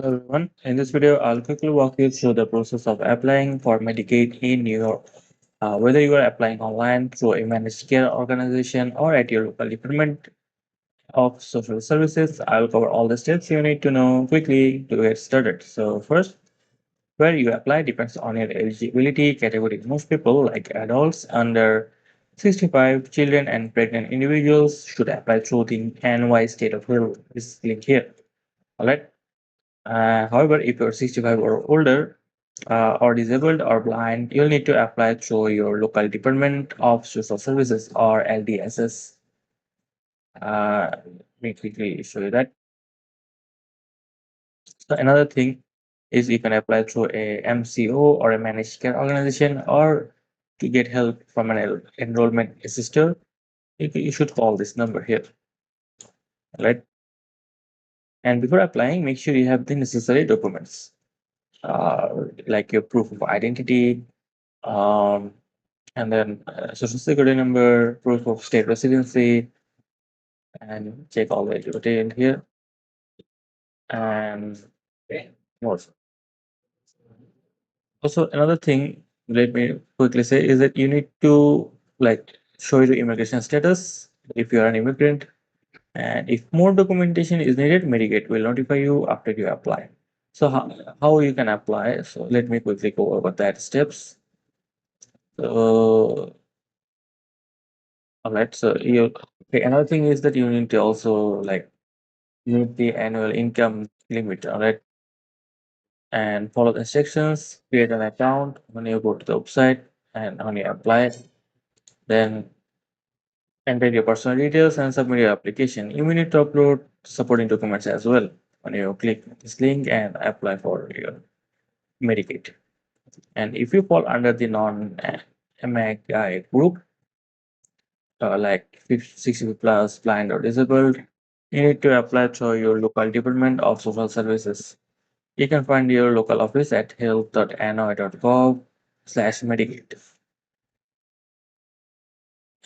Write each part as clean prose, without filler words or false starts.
Hello everyone. In this video, I'll quickly walk you through the process of applying for Medicaid in New York. Whether you are applying online through a managed care organization or at your local department of social services, I'll cover all the steps you need to know quickly to get started. So first, where you apply depends on your eligibility category. Most people, like adults under 65, children and pregnant individuals, should apply through the NY State of Health. This link here. Alright. However, if you're 65 or older, or disabled or blind, you'll need to apply through your local Department of Social Services or LDSS. Let me quickly show you that. So another thing is you can apply through a MCO or a managed care organization, or to get help from an enrollment assistant, you should call this number here, right? And before applying, make sure you have the necessary documents, like your proof of identity, um, and then social security number, proof of state residency, and check all the eligibility in here. And more. Also, another thing, let me quickly say, is that you need to like show your immigration status if you are an immigrant. And if more documentation is needed, Medicaid will notify you after you apply. So how you can apply? So let me quickly go over that steps. So all right, so you okay, another thing is that you need to also like meet the annual income limit, all right, and follow the instructions, create an account when you go to the website, and when you apply, then enter your personal details and submit your application. You may need to upload supporting documents as well when you click this link and apply for your Medicaid. And if you fall under the non-MAGI group, like 60 plus, blind or disabled, you need to apply through your local Department of Social Services. You can find your local office at health.noi.gov/Medicaid.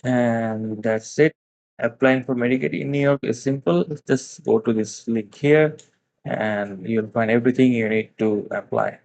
And that's it. Applying for Medicaid in New York is simple. Just go to this link here and you'll find everything you need to apply.